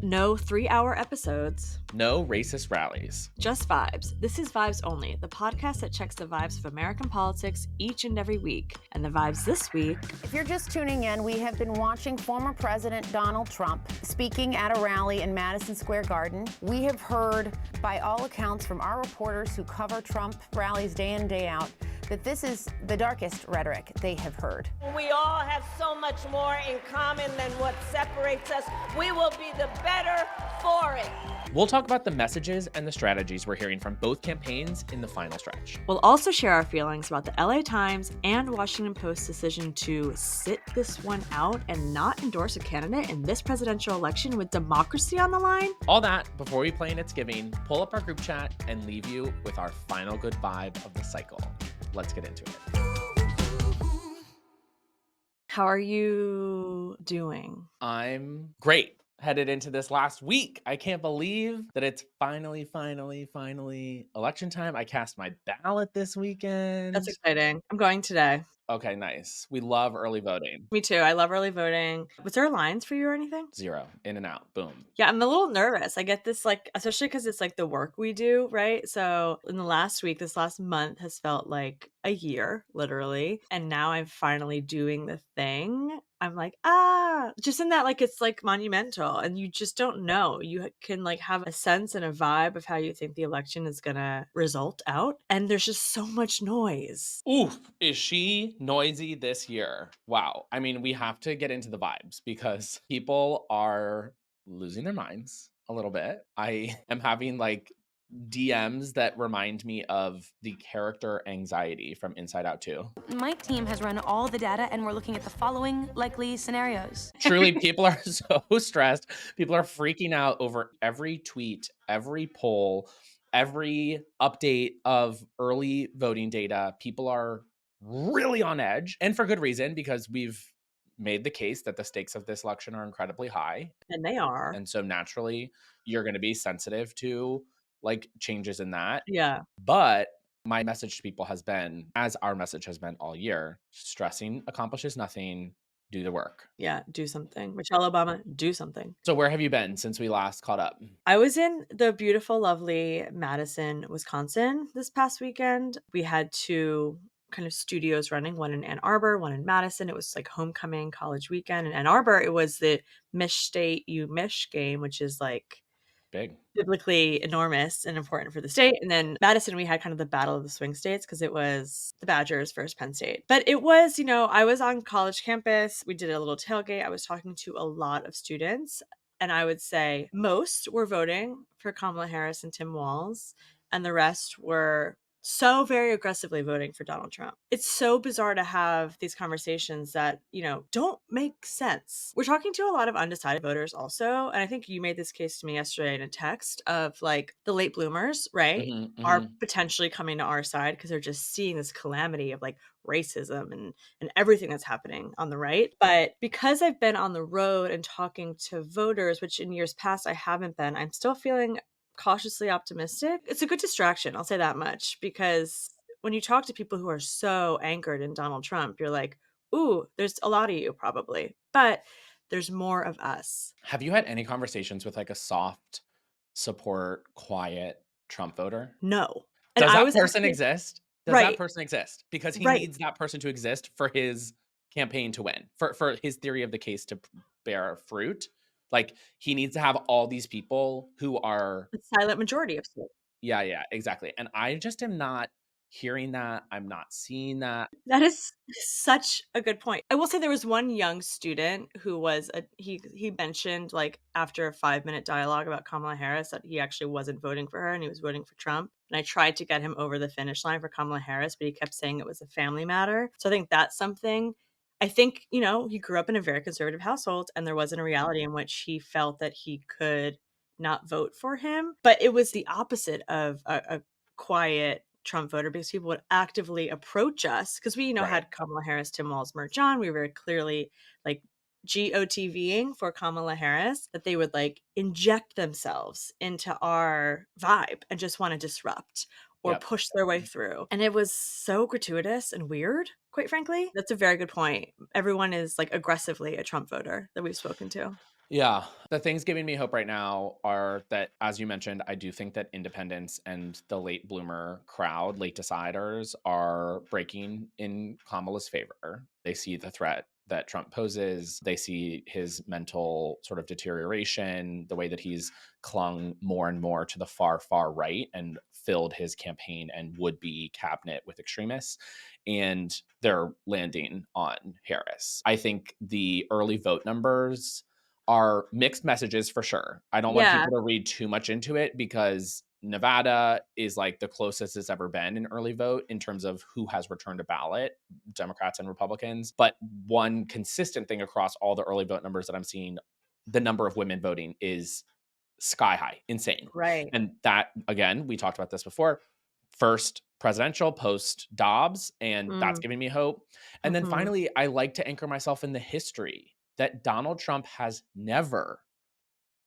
No 3-hour episodes. No racist rallies. Just vibes. This is Vibes Only, the podcast that checks the vibes of American politics each and every week. And the vibes this week. If you're just tuning in, we have been watching former President Donald Trump speaking at a rally in Madison Square Garden. We have heard, by all accounts, from our reporters who cover Trump rallies day in, day out, that this is the darkest rhetoric they have heard. We all have so much more in common than what separates us. We will be the better for it. We'll talk about the messages and the strategies we're hearing from both campaigns in the final stretch. We'll also share our feelings about the LA Times and Washington Post's decision to sit this one out and not endorse a candidate in this presidential election with democracy on the line. All that before we play in It's Giving, pull up our group chat, and leave you with our final good vibe of the cycle. Let's get into it. How are you doing? I'm great. Headed into this last week. I can't believe that it's finally election time. I cast my ballot this weekend. That's exciting. I'm going today. Okay, nice. We love early voting. Me too. I love early voting. Was there lines for you or anything? 0. In and out. Boom. Yeah, I'm a little nervous. I get this, especially because it's the work we do, right? So in the last week, this last month has felt like a year, literally. And now I'm finally doing the thing. I'm just in that, it's monumental, and you just don't know. You can have a sense and a vibe of how you think the election is gonna result out. And there's just so much noise. Oof, is she noisy this year? Wow. I mean, we have to get into the vibes because people are losing their minds a little bit. I am having DMs that remind me of the character anxiety from Inside Out 2. My team has run all the data and we're looking at the following likely scenarios. Truly, people are so stressed. People are freaking out over every tweet, every poll, every update of early voting data. People are really on edge, and for good reason, because we've made the case that the stakes of this election are incredibly high. And they are. And so naturally, you're going to be sensitive to changes in that. Yeah. But my message to people has been, as our message has been all year, stressing accomplishes nothing. Do the work. Yeah, do something. Michelle Obama, do something. So where have you been since we last caught up? I was in the beautiful, lovely Madison, Wisconsin this past weekend. We had 2 kind of studios running, one in Ann Arbor, one in Madison. It was homecoming college weekend. In Ann Arbor, it was the Mich State U Mich game, which is big, biblically enormous and important for the state. And then Madison, we had kind of the battle of the swing states because it was the Badgers versus Penn State. But it was, I was on college campus. We did a little tailgate. I was talking to a lot of students, and I would say most were voting for Kamala Harris and Tim Walz, and the rest were so very aggressively voting for Donald Trump. It's so bizarre to have these conversations that, don't make sense. We're talking to a lot of undecided voters also. And I think you made this case to me yesterday in a text of the late bloomers, right, are potentially coming to our side because they're just seeing this calamity of racism and everything that's happening on the right. But because I've been on the road and talking to voters, which in years past I haven't been, I'm still feeling cautiously optimistic. It's a good distraction, I'll say that much, because when you talk to people who are so anchored in Donald Trump, you're like, ooh, there's a lot of you probably, but there's more of us. Have you had any conversations with a soft support, quiet Trump voter? No. And Does that person exist? Does right. that person exist? Because he needs that person to exist for his campaign to win, for his theory of the case to bear fruit. He needs to have all these people who are the silent majority of sorts. Yeah, exactly. And I just am not hearing that. I'm not seeing that. That is such a good point. I will say there was one young student who was he mentioned after a 5-minute dialogue about Kamala Harris that he actually wasn't voting for her and he was voting for Trump. And I tried to get him over the finish line for Kamala Harris, but he kept saying it was a family matter. So I think that's something. I think, he grew up in a very conservative household, and there wasn't a reality in which he felt that he could not vote for him. But it was the opposite of a quiet Trump voter, because people would actively approach us because we, had Kamala Harris, Tim Walz merch on. We were very clearly GOTVing for Kamala Harris, that they would inject themselves into our vibe and just want to disrupt or push their way through. And it was so gratuitous and weird, quite frankly. That's a very good point. Everyone is aggressively a Trump voter that we've spoken to. Yeah. The things giving me hope right now are that, as you mentioned, I do think that independents and the late bloomer crowd, late deciders, are breaking in Kamala's favor. They see the threat that Trump poses. They see his mental sort of deterioration, the way that he's clung more and more to the far, far right and filled his campaign and would be cabinet with extremists. And they're landing on Harris. I think the early vote numbers are mixed messages for sure. I don't want Yeah, people to read too much into it because Nevada is like the closest it's ever been in early vote in terms of who has returned a ballot, Democrats and Republicans. But one consistent thing across all the early vote numbers that I'm seeing, the number of women voting is sky high, insane. right. And that, again, we talked about this before. First presidential post Dobbs, and that's Mm, giving me hope. And then mhm. finally, I like to anchor myself in the history that Donald Trump has never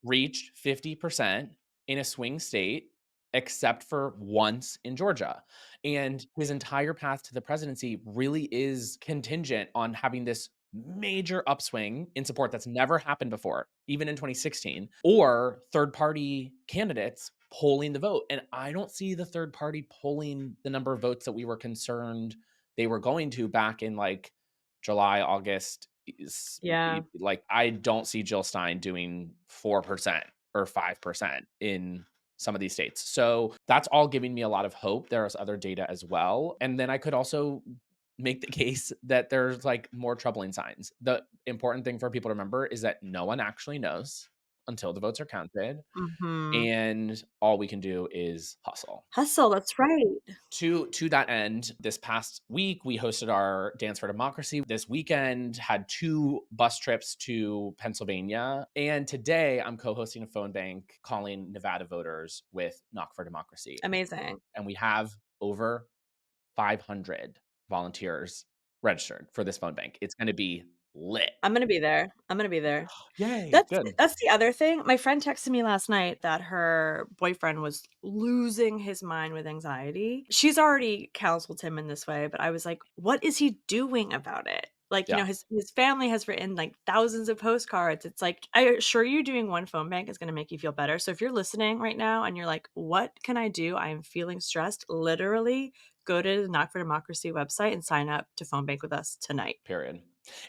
reached 50% in a swing state except for once in Georgia. And his entire path to the presidency really is contingent on having this major upswing in support that's never happened before, even in 2016, or third party candidates polling the vote. And I don't see the third party polling the number of votes that we were concerned they were going to back in like July, August, Yeah. like I don't see Jill Stein doing 4% or 5% in some of these states. So that's all giving me a lot of hope. There's other data as well. And then I could also make the case that there's like more troubling signs. The important thing for people to remember is that no one actually knows until the votes are counted. Mhm. And all we can do is hustle. Hustle, that's right. To that end, this past week we hosted our Dance for Democracy. This weekend had 2 bus trips to Pennsylvania, and today I'm co-hosting a phone bank calling Nevada voters with Knock for Democracy. Amazing. And we have over 500 volunteers registered for this phone bank. It's going to be lit. I'm gonna be there. I'm gonna be there. Yay, That's good. that's the other thing. My friend texted me last night that her boyfriend was losing his mind with anxiety. She's already counseled him in this way, but I was like, "What is he doing about it?" Like, Yeah, his family has written, like, thousands of postcards. It's like, I assure you doing one phone bank is gonna make you feel better. So if you're listening right now and you're like, "What can I do? I am feeling stressed," literally go to the Knock for Democracy website and sign up to phone bank with us tonight. period.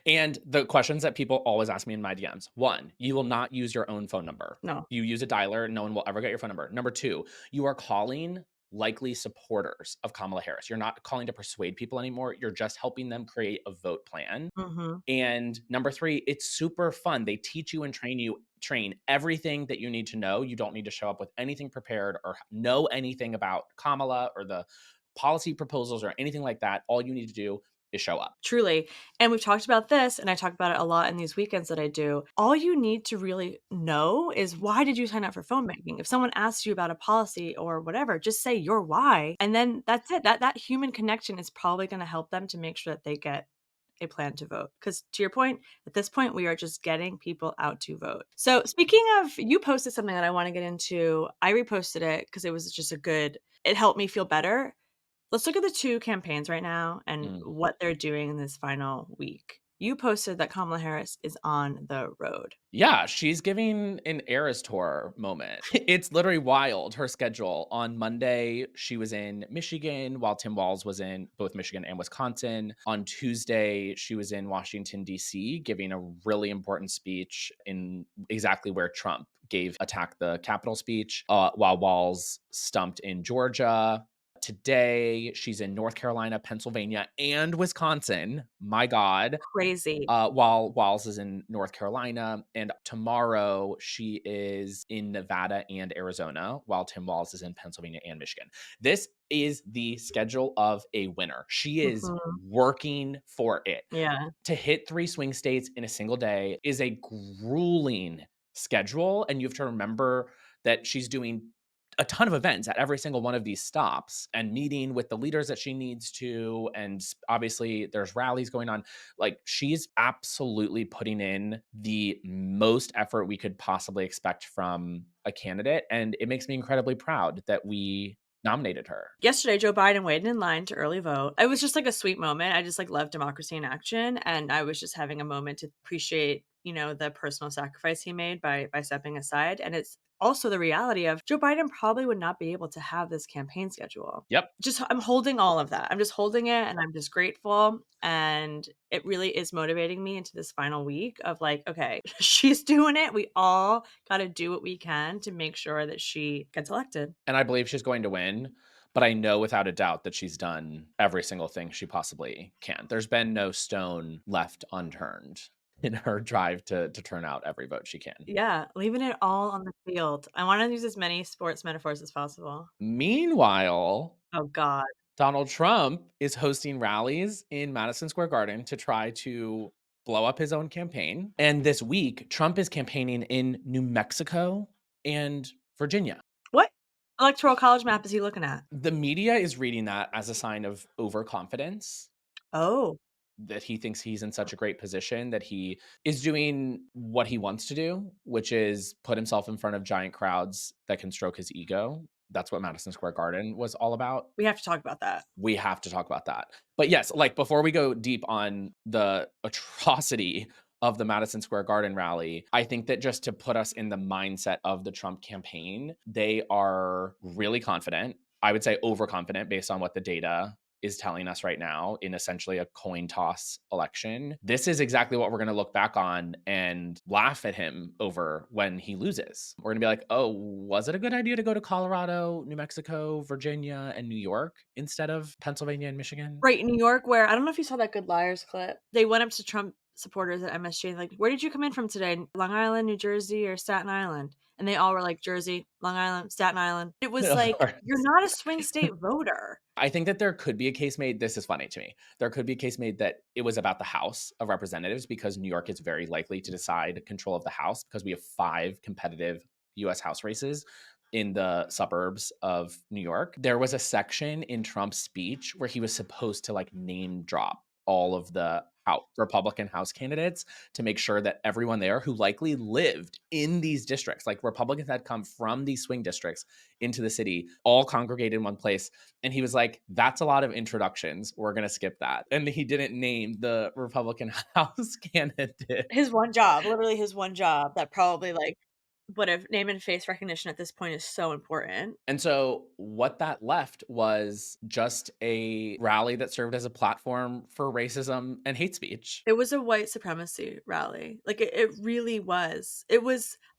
And the questions that people always ask me in my DMs: one, you will not use your own phone number. No. You use a dialer, no one will ever get your phone number. Number two, you are calling likely supporters of Kamala Harris. You're not calling to persuade people anymore. You're just helping them create a vote plan. Mhm. And number three, it's super fun. They teach you and train everything that you need to know. You don't need to show up with anything prepared or know anything about Kamala or the policy proposals or anything like that. All you need to do is show up. Truly. And we've talked about this, and I talk about it a lot in these weekends that I do. All you need to really know is why did you sign up for phone banking? If someone asks you about a policy or whatever, just say your why. And then that's it. That human connection is probably going to help them to make sure that they get a plan to vote. Because to your point, at this point, we are just getting people out to vote. So speaking of, you posted something that I want to get into. I reposted it because it was just it helped me feel better. Let's look at the 2 campaigns right now and Mm. what they're doing in this final week. You posted that Kamala Harris is on the road. Yeah, she's giving an Eras Tour moment. It's literally wild, her schedule. On Monday, she was in Michigan, while Tim Walz was in both Michigan and Wisconsin. On Tuesday, she was in Washington, D.C., giving a really important speech in exactly where Trump gave Attack the Capitol speech, while Walz stumped in Georgia. Today, she's in North Carolina, Pennsylvania, and Wisconsin. My God. Crazy. While Walz is in North Carolina, and tomorrow she is in Nevada and Arizona, while Tim Walz is in Pennsylvania and Michigan. This is the schedule of a winner. She is Mhm. working for it. Yeah. To hit 3 swing states in a single day is a grueling schedule, and you have to remember that she's doing a ton of events at every single one of these stops and meeting with the leaders that she needs to, and obviously there's rallies going on. Like, she's absolutely putting in the most effort we could possibly expect from a candidate, and it makes me incredibly proud that we nominated her. Yesterday, Joe Biden waited in line to early vote. It was just like a sweet moment. I just like love democracy in action. And I was just having a moment to appreciate, the personal sacrifice he made by stepping aside. And it's also the reality of Joe Biden probably would not be able to have this campaign schedule. Yep. Just I'm holding all of that. I'm just holding it and I'm just grateful. And it really is motivating me into this final week of like, okay, she's doing it. We all got to do what we can to make sure that she gets elected. And I believe she's going to win, but I know without a doubt that she's done every single thing she possibly can. There's been no stone left unturned in her drive to turn out every vote she can. Yeah, leaving it all on the field. I wanna use as many sports metaphors as possible. Meanwhile, Oh god. Donald Trump is hosting rallies in Madison Square Garden to try to blow up his own campaign. And this week, Trump is campaigning in New Mexico and Virginia. What electoral college map is he looking at? The media is reading that as a sign of overconfidence, Oh, that he thinks he's in such a great position that he is doing what he wants to do, which is put himself in front of giant crowds that can stroke his ego. That's what Madison Square Garden was all about. we have to talk about that. We have to talk about that. But yes, like before we go deep on the atrocity of the Madison Square Garden rally, I think that just to put us in the mindset of the Trump campaign, they are really confident. I would say overconfident based on what the data is telling us right now in essentially a coin toss election. This is exactly what we're going to look back on and laugh at him over when he loses. We're going to be like, oh, was it a good idea to go to Colorado, New Mexico, Virginia, and New York instead of Pennsylvania and Michigan? Right, in New York, where I don't know if you saw that Good Liars clip. They went up to Trump supporters at MSG, like, "Where did you come in from today? Long Island, New Jersey, or Staten Island?" And they all were like, "Jersey, Long Island, Staten Island." It was Of like, course. you're not a swing state voter. I think that there could be a case made. This is funny to me. There could be a case made that it was about the House of Representatives because New York is very likely to decide control of the House because we have 5 competitive US House races in the suburbs of New York. There was a section in Trump's speech where he was supposed to like name drop all of the Republican House candidates to make sure that everyone there who likely lived in these districts, like Republicans had come from these swing districts into the city, all congregated in one place. And he was like, that's a lot of introductions. We're going to skip that. And he didn't name the Republican House candidate. His one job, literally his one job that probably like would have name and face recognition at this point is so important. And so what that left was just a rally that served as a platform for racism and hate speech. It was a white supremacy rally. Like it really was.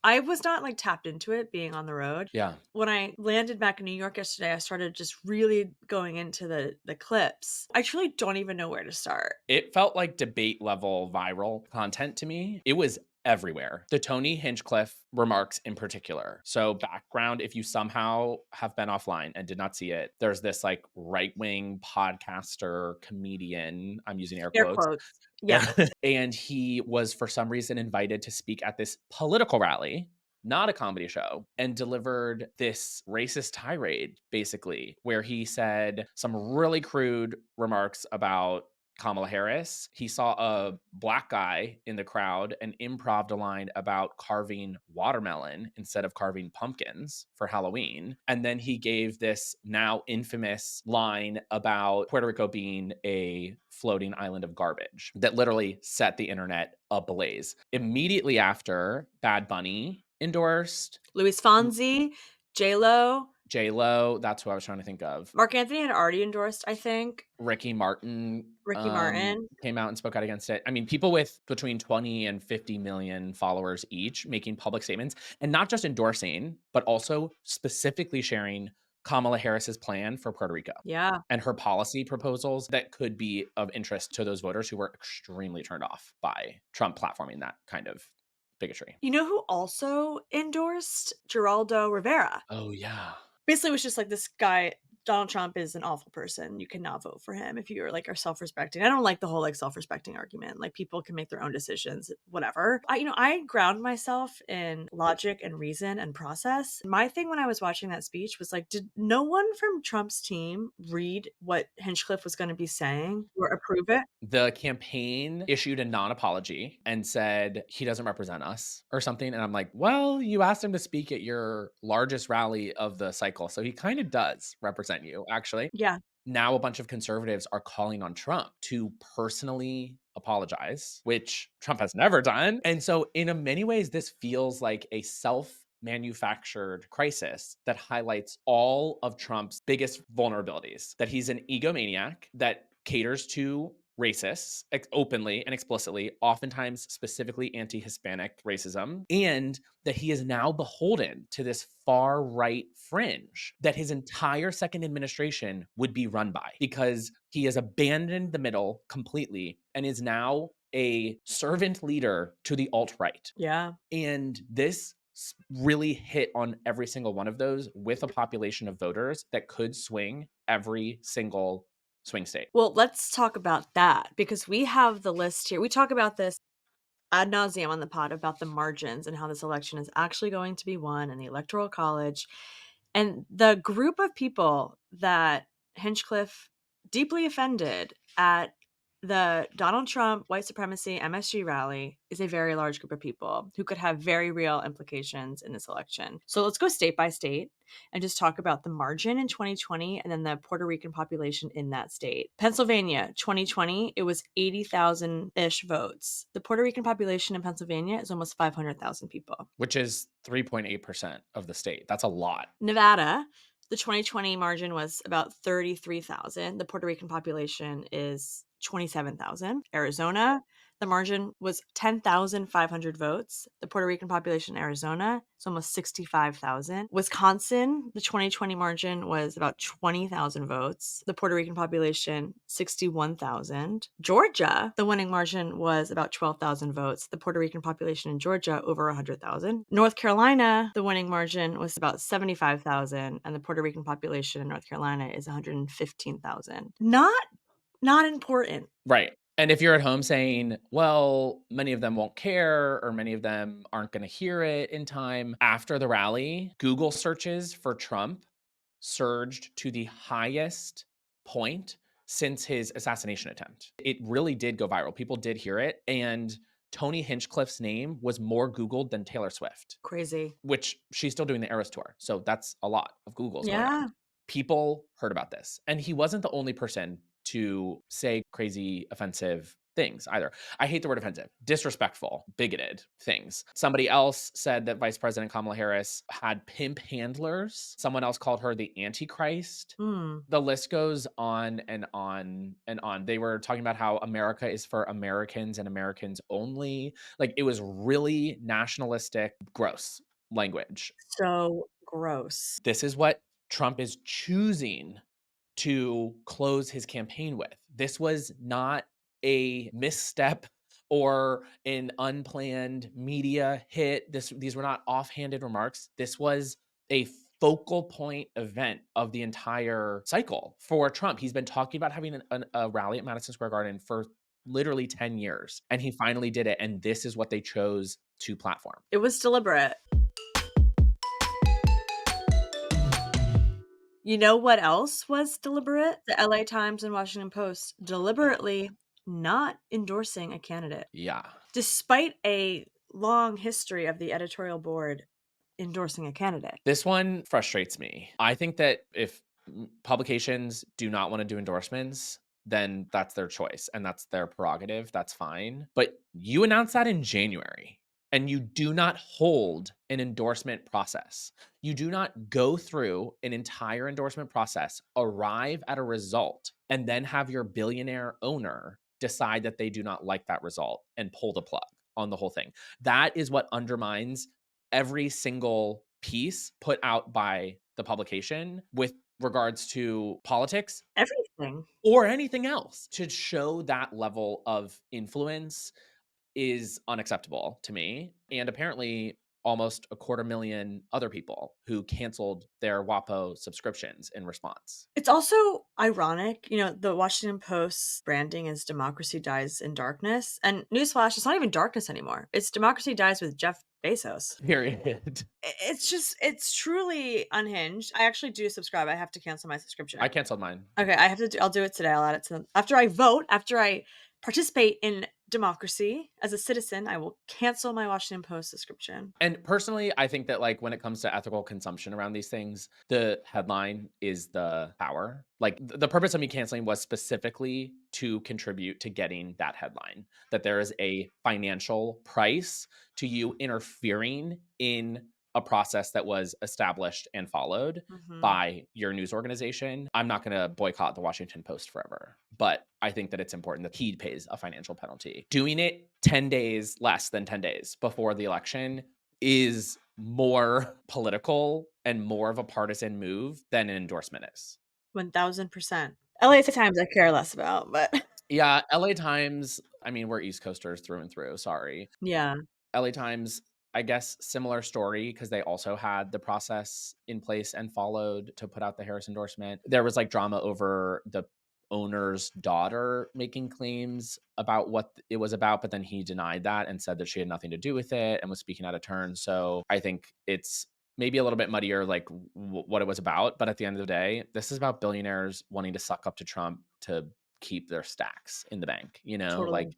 I was not like tapped into it being on the road. Yeah. When I landed back in New York yesterday, I started just really going into the clips. I truly don't even know where to start. It felt like debate level viral content to me. It was everywhere. The Tony Hinchcliffe remarks in particular. So background, if you somehow have been offline and did not see it, there's this like right-wing podcaster, comedian, I'm using air Air quotes. quotes. Yeah. And he was for some reason invited to speak at this political rally, not a comedy show, and delivered this racist tirade, basically, where he said some really crude remarks about Kamala Harris. He saw a black guy in the crowd and improv'd a line about carving watermelon instead of carving pumpkins for Halloween. And then he gave this now infamous line about Puerto Rico being a floating island of garbage that literally set the internet ablaze. Immediately after, Bad Bunny endorsed. Luis Fonsi, J-Lo. J-Lo, that's who I was trying to think of. Mark Anthony had already endorsed, I think. Ricky Martin Martin came out and spoke out against it. I mean, people with between 20 and 50 million followers each making public statements and not just endorsing, but also specifically sharing Kamala Harris's plan for Puerto Rico. Yeah. And her policy proposals that could be of interest to those voters who were extremely turned off by Trump platforming that kind of bigotry. You know who also endorsed? Geraldo Rivera. Oh, yeah. Basically, it was just like this guy Donald Trump is an awful person. You cannot vote for him if you're like are self-respecting. I don't like the whole like self-respecting argument. Like people can make their own decisions, whatever. I ground myself in logic and reason and process. My thing when I was watching that speech was like, did no one from Trump's team read what Hinchcliffe was going to be saying or approve it? The campaign issued a non-apology and said he doesn't represent us or something. And I'm like, well, you asked him to speak at your largest rally of the cycle. So he kind of does represent you, actually. Yeah. Now a bunch of conservatives are calling on Trump to personally apologize, which Trump has never done. And so in many ways, this feels like a self-manufactured crisis that highlights all of Trump's biggest vulnerabilities, that he's an egomaniac that caters to racists openly and explicitly, oftentimes specifically anti-Hispanic racism, and that he is now beholden to this far right fringe that his entire second administration would be run by, because he has abandoned the middle completely and is now a servant leader to the alt-right. Yeah. And this really hit on every single one of those with a population of voters that could swing every single swing state. Well, let's talk about that because we have the list here. We talk about this ad nauseum on the pod about the margins and how this election is actually going to be won in the Electoral College. And the group of people that Hinchcliffe deeply offended at the Donald Trump white supremacy MSG rally is a very large group of people who could have very real implications in this election. So let's go state by state and just talk about the margin in 2020 and then the Puerto Rican population in that state. Pennsylvania, 2020, it was 80,000-ish votes. The Puerto Rican population in Pennsylvania is almost 500,000 people. Which is 3.8% of the state. That's a lot. Nevada, the 2020 margin was about 33,000. The Puerto Rican population is 27,000. Arizona, the margin was 10,500 votes. The Puerto Rican population in Arizona is almost 65,000. Wisconsin, the 2020 margin was about 20,000 votes. The Puerto Rican population, 61,000. Georgia, the winning margin was about 12,000 votes. The Puerto Rican population in Georgia, over 100,000. North Carolina, the winning margin was about 75,000, and the Puerto Rican population in North Carolina is 115,000. Not important. Right. And if you're at home saying, well, many of them won't care or many of them aren't going to hear it in time after the rally, Google searches for Trump surged to the highest point since his assassination attempt. It really did go viral. People did hear it. And Tony Hinchcliffe's name was more Googled than Taylor Swift. Crazy. Which she's still doing the Eras tour. So that's a lot of Googles going on. People heard about this. And he wasn't the only person to say crazy, offensive things either. I hate the word offensive, disrespectful, bigoted things. Somebody else said that Vice President Kamala Harris had pimp handlers. Someone else called her the Antichrist. The list goes on and on and on. They were talking about how America is for Americans and Americans only. Like, it was really nationalistic, gross language. So gross. This is what Trump is choosing to close his campaign with. This was not a misstep or an unplanned media hit. These were not offhanded remarks. This was a focal point event of the entire cycle for Trump. He's been talking about having a rally at Madison Square Garden for literally 10 years, and he finally did it. And this is what they chose to platform. It was deliberate. You know what else was deliberate? The LA Times and Washington Post deliberately not endorsing a candidate. Yeah. Despite a long history of the editorial board endorsing a candidate. This one frustrates me. I think that if publications do not want to do endorsements, then that's their choice and that's their prerogative. That's fine. But you announced that in January. And you do not hold an endorsement process. You do not go through an entire endorsement process, arrive at a result, and then have your billionaire owner decide that they do not like that result and pull the plug on the whole thing. That is what undermines every single piece put out by the publication with regards to politics, everything, or anything else. To show that level of influence is unacceptable to me. And apparently almost 250,000 other people who canceled their WAPO subscriptions in response. It's also ironic, the Washington Post's branding is democracy dies in darkness. And newsflash, it's not even darkness anymore. It's democracy dies with Jeff Bezos. Period. It's truly unhinged. I actually do subscribe. I have to cancel my subscription. I canceled mine. Okay, I'll do it today. I'll add it to them. After I vote, after I participate in democracy as a citizen, I will cancel my Washington Post subscription. And personally, I think that like when it comes to ethical consumption around these things, the headline is the power. Like the purpose of me canceling was specifically to contribute to getting that headline, that there is a financial price to you interfering in a process that was established and followed by your news organization. I'm not going to boycott the Washington Post forever, but I think that it's important that he pays a financial penalty. Doing it 10 days, less than 10 days before the election is more political and more of a partisan move than an endorsement is. 1000%. LA Times I care less about, but yeah, LA Times, I mean, we're East Coasters through and through, sorry. Yeah. LA Times, I guess similar story because they also had the process in place and followed to put out the Harris endorsement. There was like drama over the owner's daughter making claims about what it was about, but then he denied that and said that she had nothing to do with it and was speaking out of turn. So I think it's maybe a little bit muddier, like what it was about. But at the end of the day, this is about billionaires wanting to suck up to Trump to keep their stacks in the bank, Totally. like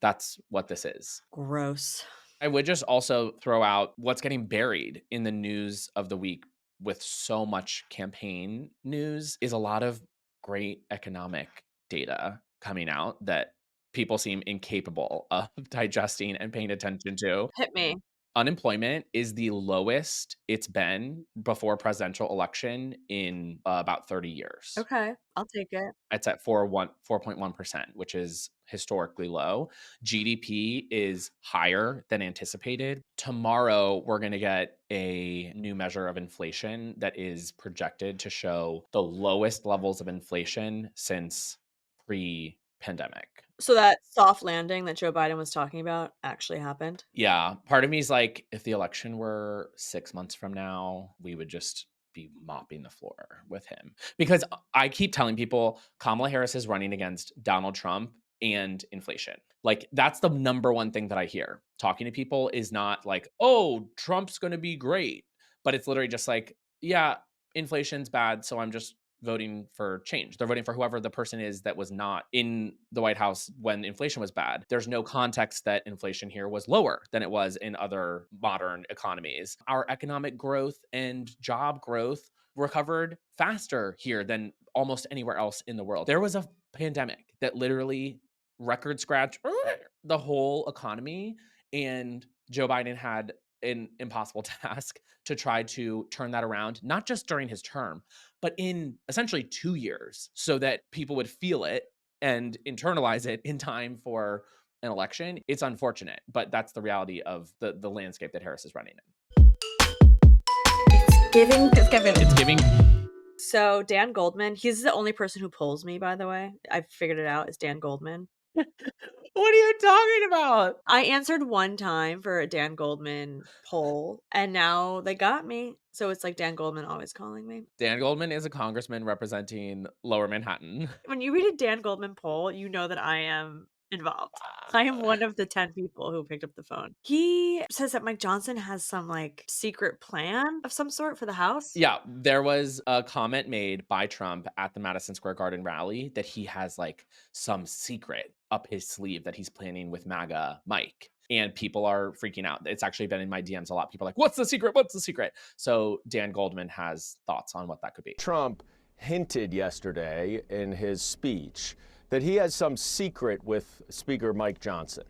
that's what this is. Gross. I would just also throw out what's getting buried in the news of the week with so much campaign news is a lot of great economic data coming out that people seem incapable of digesting and paying attention to. Hit me. Unemployment is the lowest it's been before presidential election in about 30 years. Okay, I'll take it. It's at 4.1%, which is historically low. GDP is higher than anticipated. Tomorrow, we're going to get a new measure of inflation that is projected to show the lowest levels of inflation since pre-pandemic. So that soft landing that Joe Biden was talking about actually happened? Yeah. Part of me is like, if the election were 6 months from now, we would just be mopping the floor with him. Because I keep telling people Kamala Harris is running against Donald Trump and inflation. Like, that's the number one thing that I hear talking to people is not like, oh, Trump's going to be great. But it's literally just like, yeah, inflation's bad. So I'm just voting for change. They're voting for whoever the person is that was not in the White House when inflation was bad. There's no context that inflation here was lower than it was in other modern economies. Our economic growth and job growth recovered faster here than almost anywhere else in the world. There was a pandemic that literally record scratched the whole economy, and Joe Biden had an impossible task to try to turn that around, not just during his term, but in essentially 2 years so that people would feel it and internalize it in time for an election. It's unfortunate, but that's the reality of the landscape that Harris is running in. It's giving. So Dan Goldman, he's the only person who polls me, by the way. I figured it out. It's Dan Goldman. What are you talking about? I answered one time for a Dan Goldman poll, and now they got me. So it's like Dan Goldman always calling me. Dan Goldman is a congressman representing Lower Manhattan. When you read a Dan Goldman poll, you know that I am involved. I am one of the 10 people who picked up the phone. He says that Mike Johnson has some like secret plan of some sort for the House. Yeah, there was a comment made by Trump at the Madison Square Garden rally that he has like some secret up his sleeve that he's planning with MAGA Mike. And people are freaking out. It's actually been in my DMs a lot. People are like, what's the secret? What's the secret? So Dan Goldman has thoughts on what that could be. Trump hinted yesterday in his speech that he has some secret with Speaker Mike Johnson.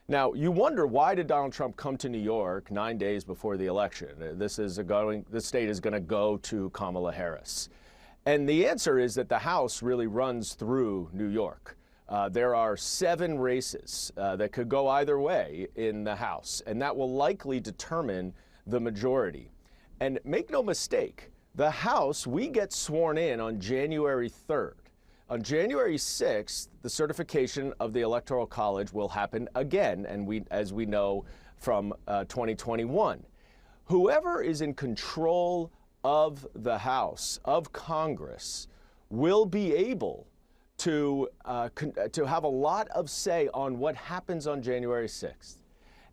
Now, you wonder, why did Donald Trump come to New York 9 days before the election? This state is going to go to Kamala Harris. And the answer is that the House really runs through New York. There are 7 races that could go either way in the House, and that will likely determine the majority. And make no mistake, the House, we get sworn in on January 3rd. On January 6th, the certification of the Electoral College will happen again, and as we know from 2021. whoever is in control of the House, of Congress, will be able to have a lot of say on what happens on January 6th.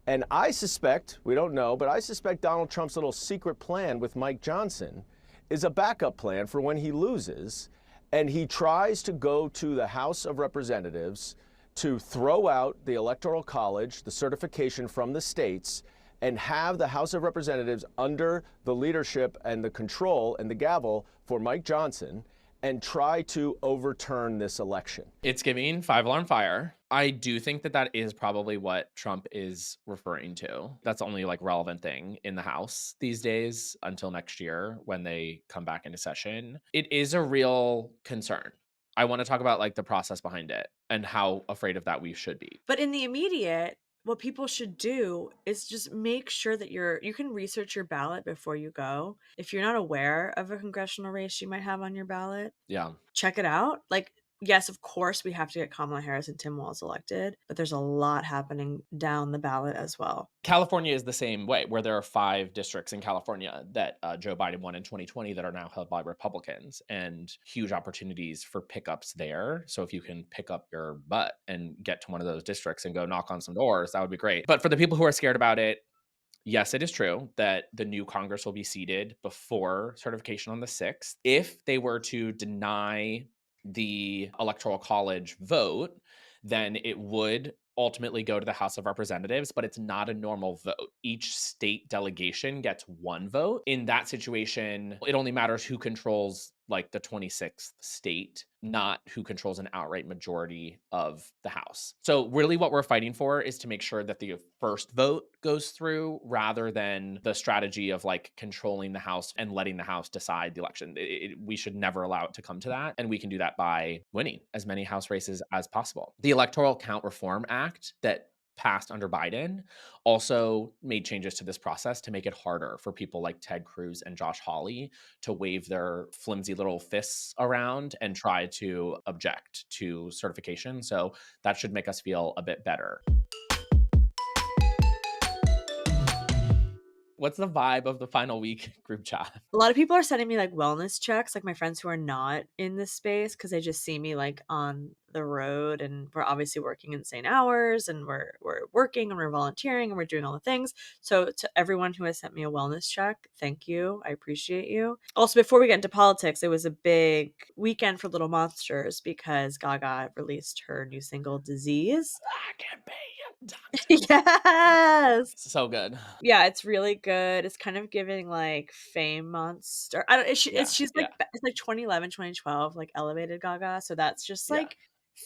And I suspect, we don't know, but I suspect Donald Trump's little secret plan with Mike Johnson is a backup plan for when he loses and he tries to go to the House of Representatives to throw out the Electoral College, the certification from the states, and have the House of Representatives under the leadership and the control and the gavel for Mike Johnson and try to overturn this election. It's giving 5-alarm fire. I do think that that is probably what Trump is referring to. That's the only like relevant thing in the House these days until next year when they come back into session. It is a real concern. I want to talk about like the process behind it and how afraid of that we should be. But in the immediate, what people should do is just make sure that you can research your ballot before you go. If you're not aware of a congressional race you might have on your ballot, Yeah. check it out. Like, yes, of course, we have to get Kamala Harris and Tim Walz elected, but there's a lot happening down the ballot as well. California is the same way, where there are 5 districts in California that Joe Biden won in 2020 that are now held by Republicans, and huge opportunities for pickups there. So if you can pick up your butt and get to one of those districts and go knock on some doors, that would be great. But for the people who are scared about it, yes, it is true that the new Congress will be seated before certification on the 6th. If they were to deny the Electoral College vote, then it would ultimately go to the House of Representatives, but it's not a normal vote. Each state delegation gets 1 vote. In that situation, it only matters who controls like the 26th state, not who controls an outright majority of the House. So really what we're fighting for is to make sure that the first vote goes through rather than the strategy of like controlling the House and letting the House decide the election. We should never allow it to come to that. And we can do that by winning as many House races as possible. The Electoral Count Reform Act that passed under Biden also made changes to this process to make it harder for people like Ted Cruz and Josh Hawley to wave their flimsy little fists around and try to object to certification. So that should make us feel a bit better. What's the vibe of the final week group chat? A lot of people are sending me like wellness checks, like my friends who are not in this space, because they just see me like on the road, and we're obviously working insane hours, and we're working and we're volunteering and we're doing all the things. So to everyone who has sent me a wellness check, thank you. I appreciate you. Also, before we get into politics, it was a big weekend for Little Monsters because Gaga released her new single, Disease. I can be a doctor. Yes. So good. Yeah, it's really good. It's kind of giving like Fame Monster. I don't. She's like it's like 2011, 2012, like elevated Gaga. So that's just like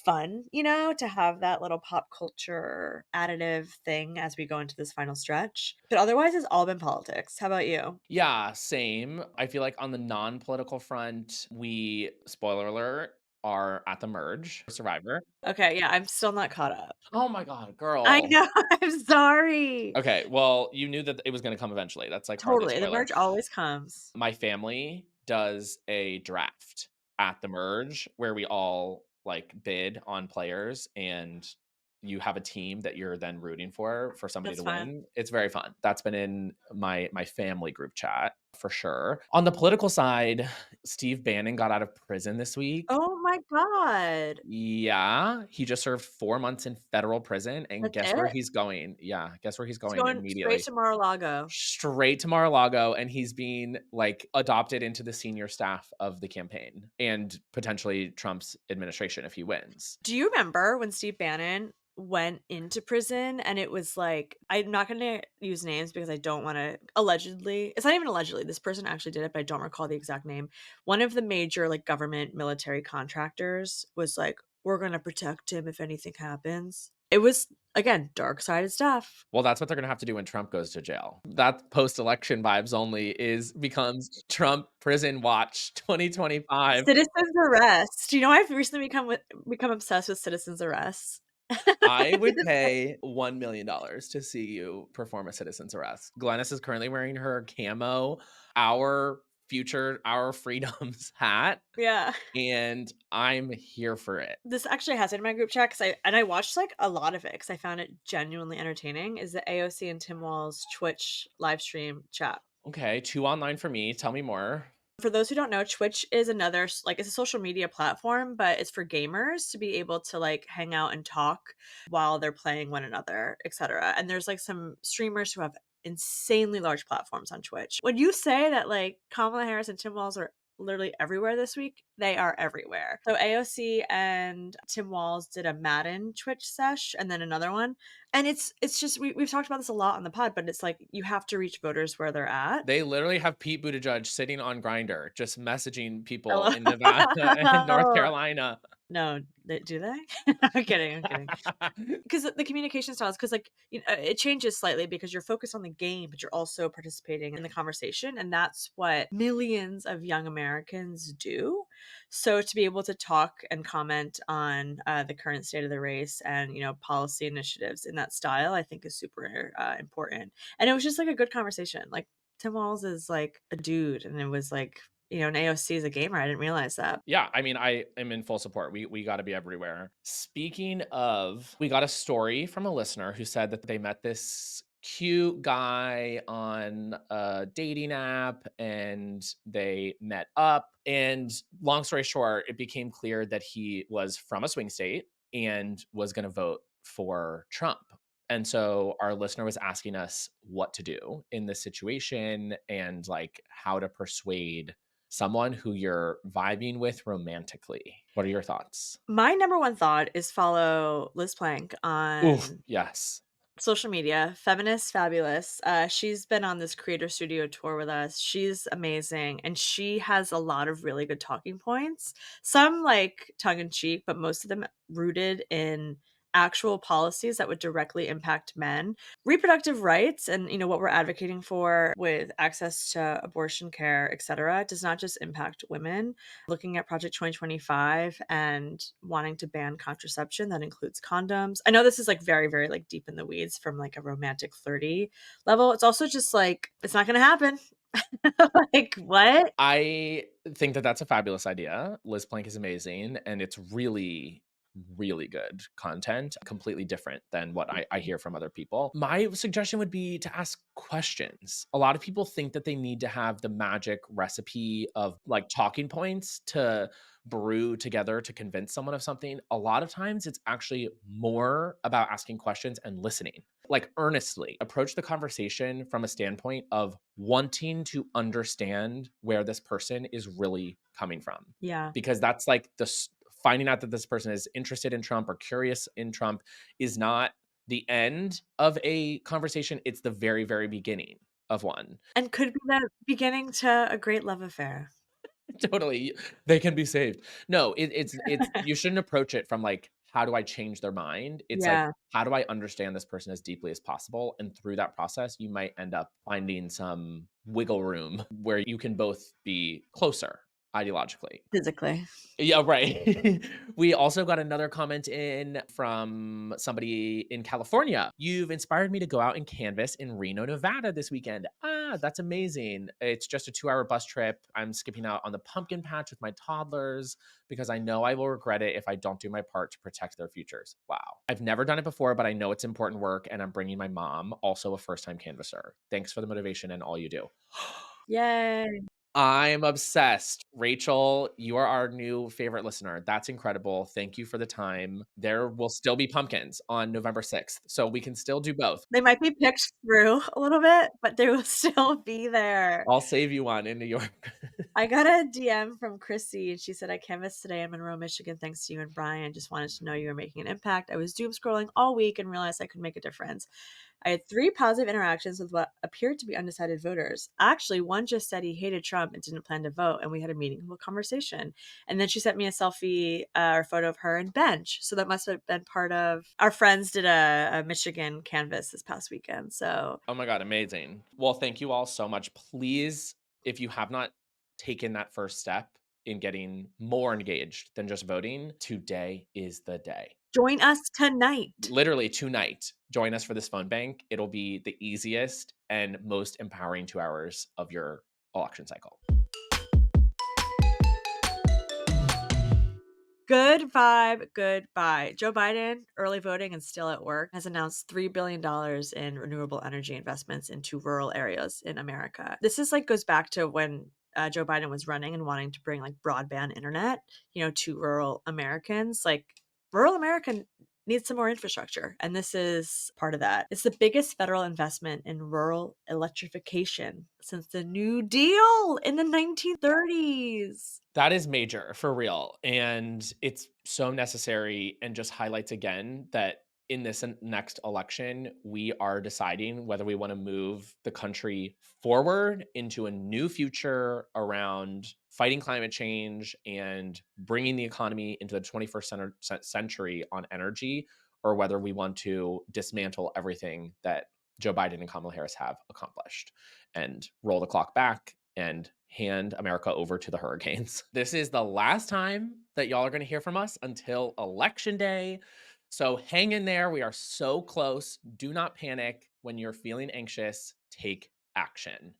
fun, to have that little pop culture additive thing as we go into this final stretch. But otherwise, it's all been politics. How about you? Yeah, same. I feel like on the non-political front, we, spoiler alert, are at the merge Survivor. Okay, yeah, I'm still not caught up. Oh my God, girl. I know. I'm sorry. Okay, well, you knew that it was going to come eventually. That's like hardly a Totally. The spoiler. merge always comes. My family does a draft at the merge where we all like bid on players and you have a team that you're then rooting for somebody That's to fun. win. It's very fun. That's been in my family group chat for sure. On the political side, Steve Bannon got out of prison this week. Oh my God. Yeah, he just served 4 months in federal prison, and That's guess where it? he's going? Yeah, guess where he's It's going going immediately. straight to Mar-a-Lago. Straight to Mar-a-Lago, and he's being like adopted into the senior staff of the campaign and potentially Trump's administration if he wins. Do you remember when Steve Bannon went into prison and it was like, I'm not going to use names because I don't want to, allegedly, it's not even allegedly, this person actually did it, but I don't recall the exact name. One of the major like government military contractors was like, we're going to protect him if anything happens. It was, again, dark-sided stuff. Well, that's what they're going to have to do when Trump goes to jail. That post-election vibes only becomes Trump prison watch 2025. Citizen's arrest. You know, I've recently become obsessed with citizen's arrests. I would pay $1 million to see you perform a citizen's arrest. Glennis is currently wearing her camo Our future our freedoms hat, Yeah. and I'm here for it. This actually has it in my group chat because I watched like a lot of it because I found it genuinely entertaining. Is the AOC and Tim Walz Twitch live stream chat? Okay, 2 online for me. Tell me more. For those who don't know, Twitch is another like it's a social media platform, but it's for gamers to be able to like hang out and talk while they're playing one another, etc. And there's like some streamers who have insanely large platforms on Twitch. When you say that like Kamala Harris and Tim Walz are literally everywhere this week, they are everywhere. So AOC and Tim Walz did a Madden Twitch sesh and then another one. And it's just we've talked about this a lot on the pod, but it's like you have to reach voters where they're at. They literally have Pete Buttigieg sitting on Grindr, just messaging people Hello. in Nevada and North Carolina. No, do they? I'm kidding. I'm kidding. Because the communication styles, because like it changes slightly because you're focused on the game, but you're also participating in the conversation, and that's what millions of young Americans do. So to be able to talk and comment on the current state of the race and policy initiatives in that style, I think is super important. And it was just like a good conversation. Like Tim Walz is like a dude, and it was like. An AOC is a gamer. I didn't realize that. Yeah, I mean, I am in full support. We got to be everywhere. Speaking of, we got a story from a listener who said that they met this cute guy on a dating app and they met up. And long story short, it became clear that he was from a swing state and was going to vote for Trump. And so our listener was asking us what to do in this situation and like how to persuade someone who you're vibing with romantically. What are your thoughts? My number one thought is follow Liz Plank on Oof, yes. social media. Feminist Fabulous. She's been on this creator studio tour with us. She's amazing. And she has a lot of really good talking points. Some like tongue in cheek, but most of them rooted in actual policies that would directly impact men. Reproductive rights and what we're advocating for with access to abortion care, etc., does not just impact women. Looking at Project 2025 and wanting to ban contraception that includes condoms. I know this is like very, very like deep in the weeds from like a romantic flirty level. It's also just like it's not going to happen. Like what? I think that that's a fabulous idea. Liz Plank is amazing and it's really really good content, completely different than what I hear from other people. My suggestion would be to ask questions. A lot of people think that they need to have the magic recipe of like talking points to brew together to convince someone of something. A lot of times it's actually more about asking questions and listening. Like earnestly approach the conversation from a standpoint of wanting to understand where this person is really coming from. Yeah. Because that's like finding out that this person is interested in Trump or curious in Trump is not the end of a conversation. It's the very, very beginning of one. And could be the beginning to a great love affair. Totally. They can be saved. No, it's you shouldn't approach it from like, how do I change their mind? It's like, how do I understand this person as deeply as possible? And through that process, you might end up finding some wiggle room where you can both be closer ideologically. Physically. Yeah, right. We also got another comment in from somebody in California. You've inspired me to go out and canvass in Reno, Nevada this weekend. Ah, that's amazing. It's just a 2-hour bus trip. I'm skipping out on the pumpkin patch with my toddlers because I know I will regret it if I don't do my part to protect their futures. Wow. I've never done it before, but I know it's important work and I'm bringing my mom, also a first-time canvasser. Thanks for the motivation and all you do. Yay. I'm obsessed. Rachel, you are our new favorite listener. That's incredible. Thank you for the time. There will still be pumpkins on November 6th, so we can still do both. They might be picked through a little bit, but they will still be there. I'll save you one in New York. I got a DM from Chrissy, and she said, I canvassed today in Monroe, Michigan, thanks to you and Brian. Just wanted to know you were making an impact. I was doom scrolling all week and realized I could make a difference. I had 3 positive interactions with what appeared to be undecided voters. Actually, one just said he hated Trump and didn't plan to vote, and we had a meaningful conversation. And then she sent me a selfie or photo of her and Bench. So that must have been part of our friends did a Michigan canvas this past weekend. So oh my God, amazing. Well, thank you all so much. Please, if you have not taken that first step in getting more engaged than just voting, today is the day. Join us tonight. Literally tonight. Join us for this phone bank. It'll be the easiest and most empowering 2 hours of your election cycle. Good vibe, good bye. Joe Biden, early voting and still at work, has announced $3 billion in renewable energy investments into rural areas in America. This is like goes back to when Joe Biden was running and wanting to bring like broadband internet, to rural Americans. Like rural America needs some more infrastructure, and this is part of that. It's the biggest federal investment in rural electrification since the New Deal in the 1930s. That is major for real. And it's so necessary and just highlights again that in this next election, we are deciding whether we want to move the country forward into a new future around fighting climate change and bringing the economy into the 21st century on energy, or whether we want to dismantle everything that Joe Biden and Kamala Harris have accomplished and roll the clock back and hand America over to the hurricanes. This is the last time that y'all are going to hear from us until Election Day. So hang in there. We are so close. Do not panic. When you're feeling anxious, take action.